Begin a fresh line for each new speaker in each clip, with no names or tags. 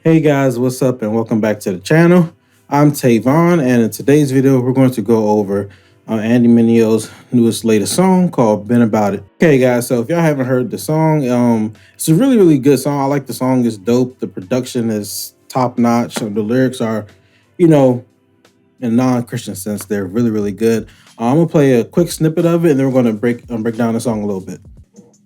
Hey guys, what's up and welcome back to the channel. I'm Tavon and in today's video we're going to go over Andy Mineo's newest latest song called Been About It. Okay guys, so if y'all haven't heard the song, it's a really good song. I like the song, it's dope. The production is top notch. The lyrics are, you know, in a non-Christian sense, they're really good. I'm gonna play a quick snippet of it and then we're gonna break down the song a little bit.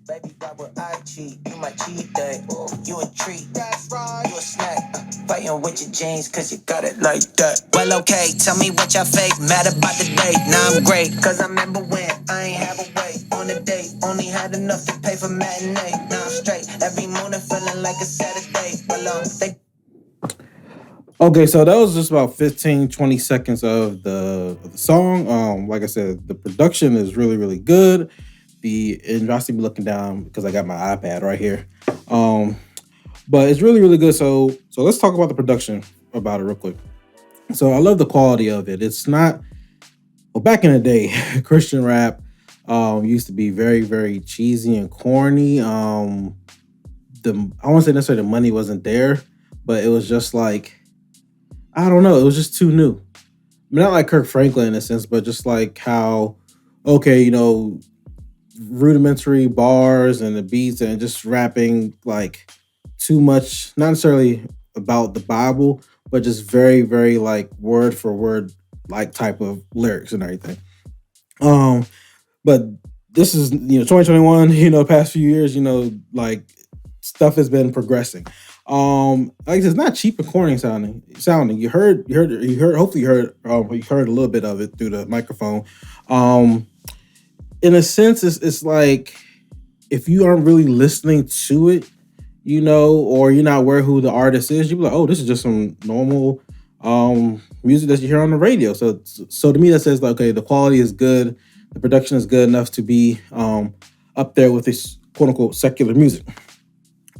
Baby, why would I cheat? You my cheat day. You a treat. That's right. You a snack. Fighting with your jeans cause you got it like that. Well, okay, tell me what y'all fake. Mad about the date. Now I'm great. Cause I remember when I ain't have a way on a date. Only had enough to pay for matinee. Now I'm straight. Every morning feeling like a Saturday. Well, Okay, so that was just about 15-20 seconds of the song. Like I said, the production is really good. And I see me looking down because I got my iPad right here. But it's really good. So let's talk about the production about it real quick. So I love the quality of it. It's not, well, back in the day, Christian rap used to be very cheesy and corny. I won't say necessarily the money wasn't there, but it was just like, I don't know, it was just too new. I mean, not like Kirk Franklin in a sense, but just like how, okay, rudimentary bars and the beats and just rapping like too much, not necessarily about the Bible, but just very like word for word like type of lyrics and everything. But this is 2021, past few years, like stuff has been progressing. Like it's not cheap and corny sounding. You heard, hopefully you heard a little bit of it through the microphone. In a sense, it's like if you aren't really listening to it, or you're not aware who the artist is, you'll be like, oh, this is just some normal music that you hear on the radio. So to me, that says like, okay, the quality is good, the production is good enough to be up there with this quote unquote secular music.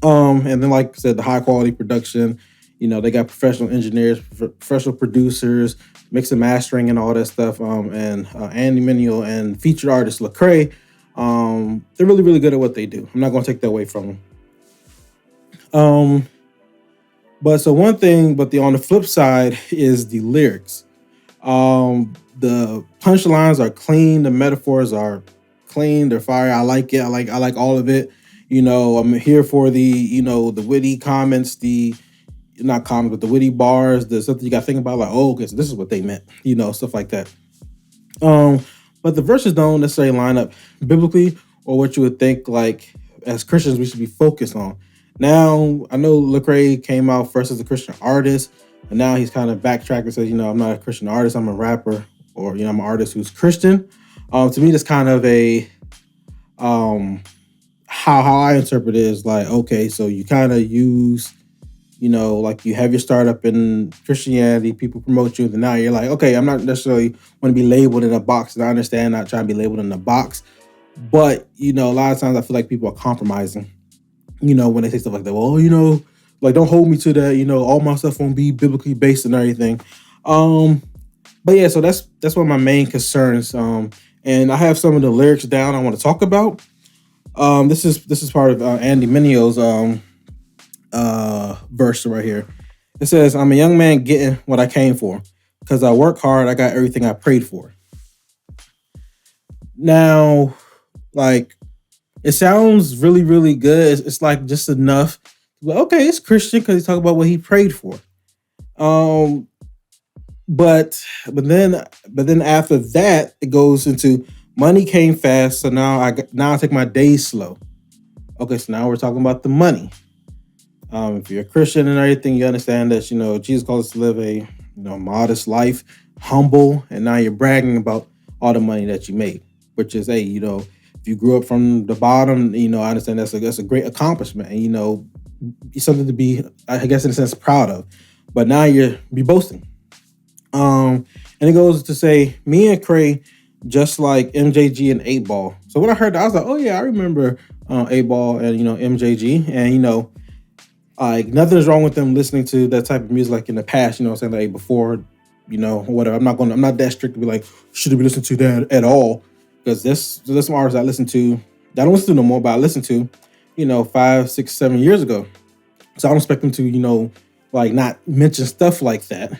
And then, like I said, the high quality production, they got professional engineers, professional producers, mix and mastering and all that stuff. And Andy Mineo and featured artist Lecrae, they're really good at what they do. I'm not going to take that away from them. But on the flip side is the lyrics. The punchlines are clean. The metaphors are clean. They're fire. I like it. I like all of it. I'm here for the witty comments, the witty bars, the stuff that you got to think about, like, oh, okay, so this is what they meant, stuff like that. But the verses don't necessarily line up biblically or what you would think, like, as Christians, we should be focused on. Now, I know Lecrae came out first as a Christian artist, and now he's kind of backtracked and says, I'm not a Christian artist, I'm a rapper, or, I'm an artist who's Christian. To me, that's kind of a, how I interpret it is like, okay, so you kind of use, like you have your startup in Christianity, people promote you, and now you're like, okay, I'm not necessarily want to be labeled in a box. And I understand not trying to be labeled in a box, but a lot of times I feel like people are compromising, when they say stuff like that. Well, like don't hold me to that, all my stuff won't be biblically based and everything. But yeah, so that's one of my main concerns. And I have some of the lyrics down I want to talk about. This is part of Andy Mineo's verse right here. It says, "I'm a young man getting what I came for, because I work hard. I got everything I prayed for." Now, like, it sounds really good. It's like just enough. Well, okay, it's Christian because he's talking about what he prayed for. But then after that, it goes into money came fast, so now I take my days slow. Okay, so now we're talking about the money. If you're a Christian and everything, you understand that Jesus calls us to live a modest life, humble, and now you're bragging about all the money that you made, which is if you grew up from the bottom, I understand that's a great accomplishment, and it's something to be, I guess, in a sense, proud of. But now you're boasting. And it goes to say, me and Cray, just like MJG and 8 Ball. So when I heard that, I was like, oh yeah, I remember 8 Ball and MJG, and like nothing's wrong with them listening to that type of music like in the past, saying like before, whatever. I'm not that strict to be like, should we listen to that at all? Because there's some artists I listen to that I don't listen to no more, but I listened to, 5, 6, 7 years ago. So I don't expect them to, like not mention stuff like that.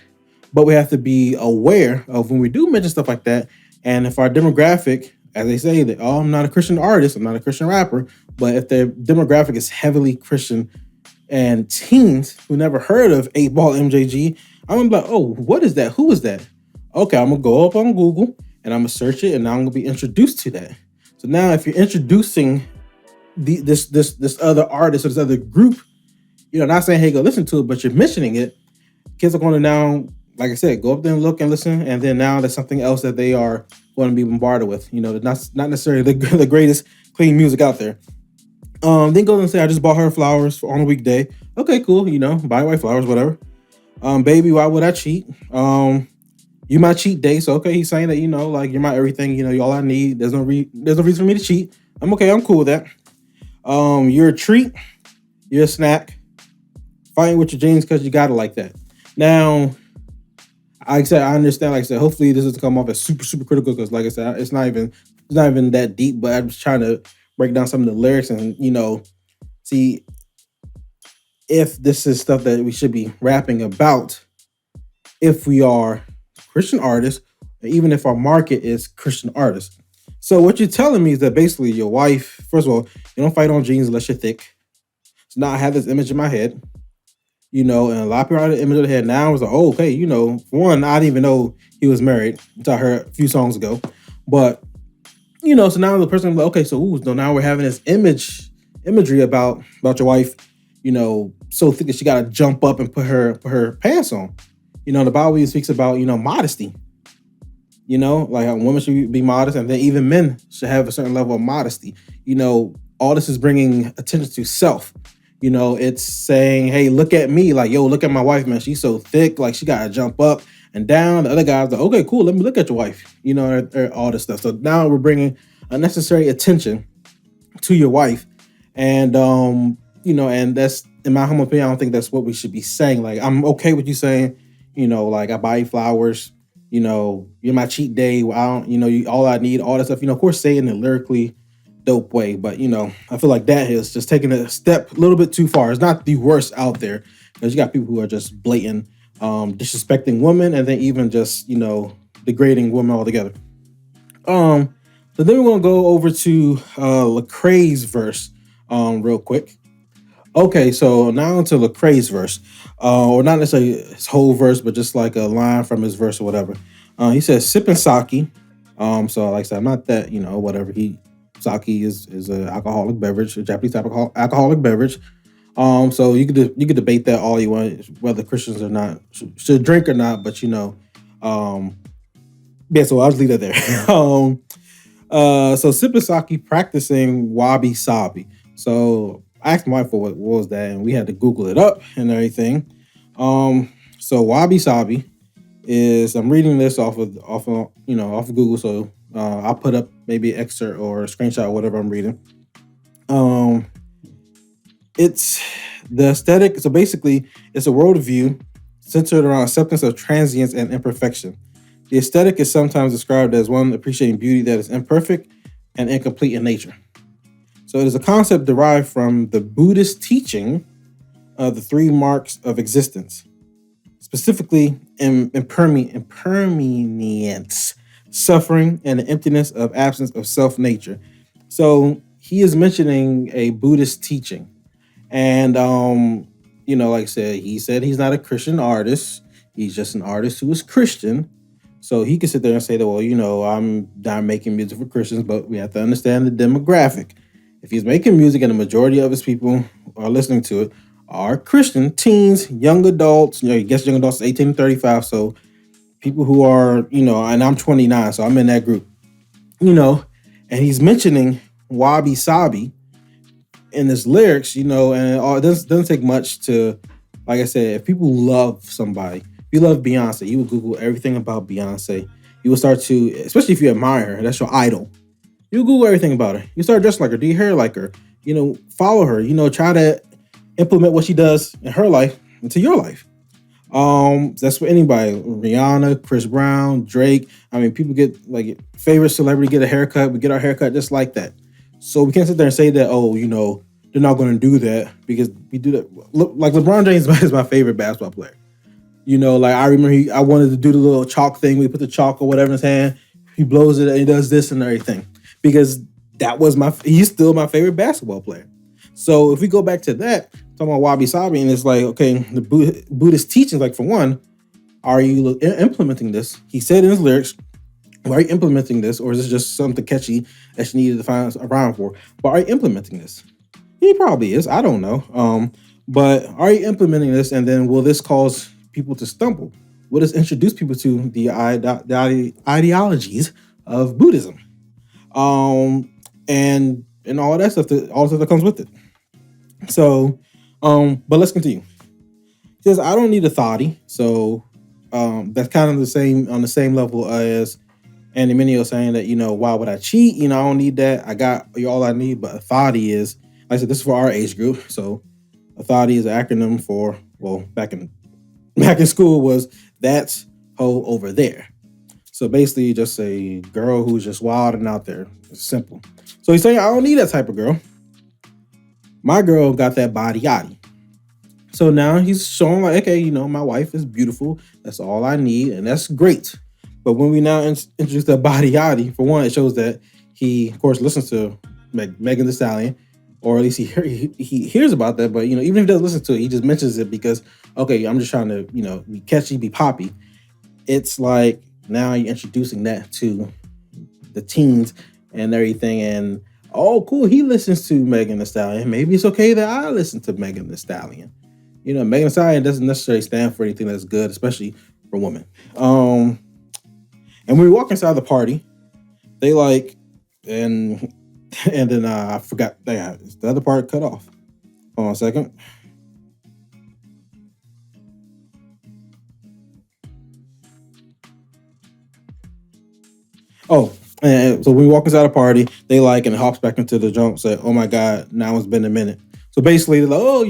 But we have to be aware of when we do mention stuff like that. And if our demographic, as they say, that oh, I'm not a Christian artist, I'm not a Christian rapper, but if their demographic is heavily Christian and teens who never heard of 8 Ball MJG, I'm gonna be like, oh, what is that? Who is that? Okay, I'm gonna go up on Google and I'm gonna search it, and now I'm gonna be introduced to that. So now, if you're introducing this other artist or this other group, not saying hey go listen to it, but you're mentioning it, kids are going to now, like I said, go up there and look and listen, and then now there's something else that they are going to be bombarded with. Not necessarily the greatest clean music out there. Then goes and say, I just bought her flowers on a weekday. Okay, cool. Buy white flowers, whatever. Baby, why would I cheat? You my cheat day. So okay, he's saying that like you're my everything. You're all I need. There's no reason for me to cheat. I'm okay. I'm cool with that. You're a treat. You're a snack. Fighting with your jeans because you got it like that. Now, like I said, I understand. Like I said, hopefully this doesn't come off as super, super critical because, like I said, it's not even that deep. But I'm just trying to break down some of the lyrics and see if this is stuff that we should be rapping about if we are Christian artists, even if our market is Christian artists. So what you're telling me is that basically your wife, first of all, you don't fight on jeans unless you're thick. So now I have this image in my head. And a lot of people have the image of the head now. It's like, oh, okay, for one, I didn't even know he was married until I heard a few songs ago. But, so now the person, like, okay, so now we're having this imagery about your wife, so thick that she got to jump up and put her pants on. The Bible even speaks about, modesty. Like how women should be modest, and then even men should have a certain level of modesty. All this is bringing attention to self. It's saying, hey, look at me. Like, yo, look at my wife, man. She's so thick. Like, she got to jump up and down. The other guy's like, okay, cool. Let me look at your wife, or all this stuff. So now we're bringing unnecessary attention to your wife. And, and that's, in my humble opinion, I don't think that's what we should be saying. Like, I'm okay with you saying, like, I buy you flowers, you're my cheat day. I don't, you all I need, all that stuff. Of course, say it in a lyrically dope way, but I feel like that is just taking a step a little bit too far. It's not the worst out there, because you got people who are just blatant disrespecting women, and then even just degrading women altogether. So then we're gonna go over to Lecrae's verse real quick. Okay, so now into Lecrae's verse, or not necessarily his whole verse, but just like a line from his verse or whatever. He says, sipping sake. So like I said, I'm not that, whatever. Sake is an alcoholic beverage, a Japanese type of alcoholic beverage. So you could debate that all you want, whether Christians or not should drink or not. But yeah, so I'll just leave that there. So sipping sake, practicing wabi sabi. So I asked my wife what was that, and we had to Google it up and everything. So wabi sabi is, I'm reading this off of Google. So I'll put up maybe an excerpt or a screenshot or whatever I'm reading. It's the aesthetic. So basically, it's a worldview centered around acceptance of transience and imperfection. The aesthetic is sometimes described as one appreciating beauty that is imperfect and incomplete in nature. So it is a concept derived from the Buddhist teaching of the 3 marks of existence, specifically impermanence, suffering, and the emptiness of absence of self-nature. So he is mentioning a Buddhist teaching. And, like I said, he said he's not a Christian artist. He's just an artist who is Christian. So he can sit there and say that, well, I'm not making music for Christians, but we have to understand the demographic. If he's making music and the majority of his people are listening to it are Christian, teens, young adults, I guess young adults 18 to 35. So people who are, and I'm 29, so I'm in that group, and he's mentioning wabi sabi in his lyrics, and it doesn't take much to, like I said, if people love somebody, if you love Beyonce, you will Google everything about Beyonce. You will start to, especially if you admire her, that's your idol. You Google everything about her. You start dressing like her, do your hair like her, follow her, try to implement what she does in her life into your life. That's for anybody. Rihanna, Chris Brown, Drake. I mean, people get favorite celebrity get a haircut. We get our haircut just like that. So we can't sit there and say that, they're not going to do that because we do that. Look, like LeBron James is my favorite basketball player. Like I remember I wanted to do the little chalk thing. We put the chalk or whatever in his hand. He blows it and he does this and everything because he's still my favorite basketball player. So if we go back to that, talking about Wabi Sabi, and it's like, okay, the Buddhist teachings, like for one, are you implementing this? He said in his lyrics, are you implementing this, or is this just something catchy that you needed to find a rhyme for? But are you implementing this? He probably is. I don't know. But are you implementing this, and then will this cause people to stumble? Will this introduce people to the ideologies of Buddhism? And all that stuff, all the stuff that comes with it. So, but let's continue. He says, I don't need a thoughty. So that's kind of on the same level as Andy Mineo saying that, why would I cheat? I don't need that. I got all I need. But a thoughty is, like I said, this is for our age group. So a thoughty is an acronym for, well, back in school was that's hoe over there. So basically just a girl who's just wild and out there. It's simple. So he's saying, I don't need that type of girl. My girl got that body yaddy. So now he's showing like, okay, my wife is beautiful. That's all I need. And that's great. But when we now introduce the body yaddy, for one, it shows that he, of course, listens to Megan Thee Stallion, or at least he hears about that. But, even if he doesn't listen to it, he just mentions it because, okay, I'm just trying to, be catchy, be poppy. It's like now you're introducing that to the teens and everything. And, oh, cool, he listens to Megan Thee Stallion. Maybe it's okay that I listen to Megan Thee Stallion. Megan Thee Stallion doesn't necessarily stand for anything that's good, especially for women. And when we walk inside the party, they like, and then I forgot, the other part cut off. Hold on a second. Oh, and so when we walk inside a party, they like, and it hops back into the jump, say, oh my God, now it's been a minute. So basically, they're like, oh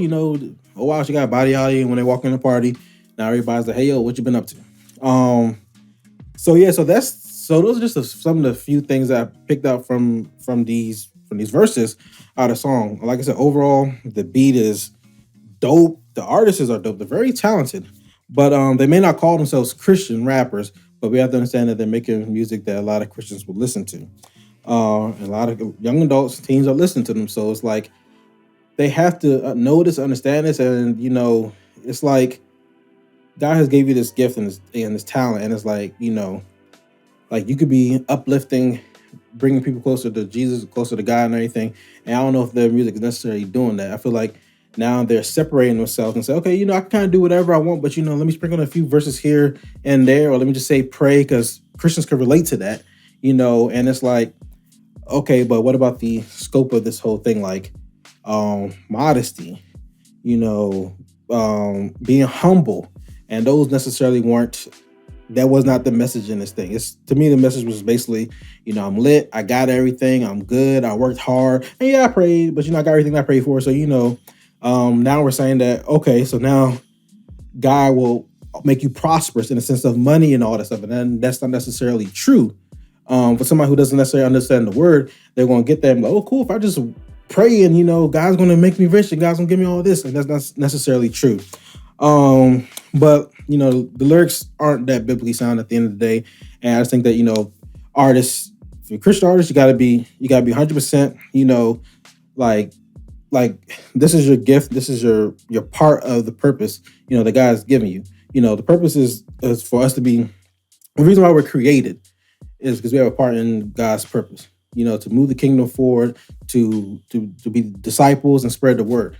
wow, she got a body out here. When they walk in the party, now everybody's like, hey, yo, what you been up to? So those are just some of the few things that I picked up from these verses out of the song. Like I said, overall, the beat is dope. The artists are dope. They're very talented, but they may not call themselves Christian rappers, but we have to understand that they're making music that a lot of Christians will listen to. And a lot of young adults, teens are listening to them. So it's like they have to know this, understand this, and it's like God has gave you this gift and this talent, and it's like like you could be uplifting, bringing people closer to Jesus, closer to God, and everything. And I don't know if their music is necessarily doing that. I feel like now they're separating themselves and say, okay, I can kind of do whatever I want, but let me sprinkle in a few verses here and there, or let me just say pray, because Christians can relate to that, and it's like, okay, but what about the scope of this whole thing? Like modesty, being humble, and those necessarily that was not the message in this thing. To me, the message was basically, I'm lit, I got everything, I'm good, I worked hard, and yeah, I prayed, but I got everything I prayed for. So, now we're saying that, okay, so now God will make you prosperous in the sense of money and all that stuff. And then that's not necessarily true. For somebody who doesn't necessarily understand the word, they're going to get that and like, oh, cool, if I just pray and, God's going to make me rich and God's going to give me all this. And that's not necessarily true. But, the lyrics aren't that biblically sound at the end of the day. And I just think that, artists, if you're a Christian artist, you gotta be 100%, like this is your gift. This is your part of the purpose, that God's giving you. The purpose is for us to be, the reason why we're created is because we have a part in God's purpose, to move the kingdom forward, to be disciples and spread the word.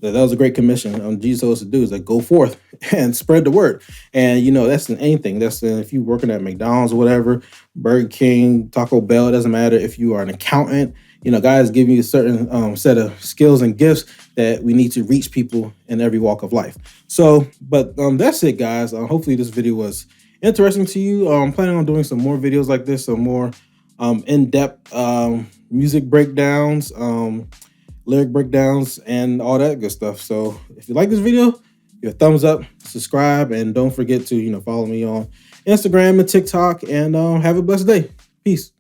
That was a great commission Jesus told us to do, is like go forth and spread the word. And that's in anything. That's if you're working at McDonald's or whatever, Burger King, Taco Bell, it doesn't matter. If you are an accountant, God is giving you a certain set of skills and gifts that we need to reach people in every walk of life. So, but that's it, guys. Hopefully this video was interesting to you. I'm planning on doing some more videos like this, some more in-depth music breakdowns, lyric breakdowns, and all that good stuff. So if you like this video, give a thumbs up, subscribe, and don't forget to follow me on Instagram and TikTok, and have a blessed day. Peace.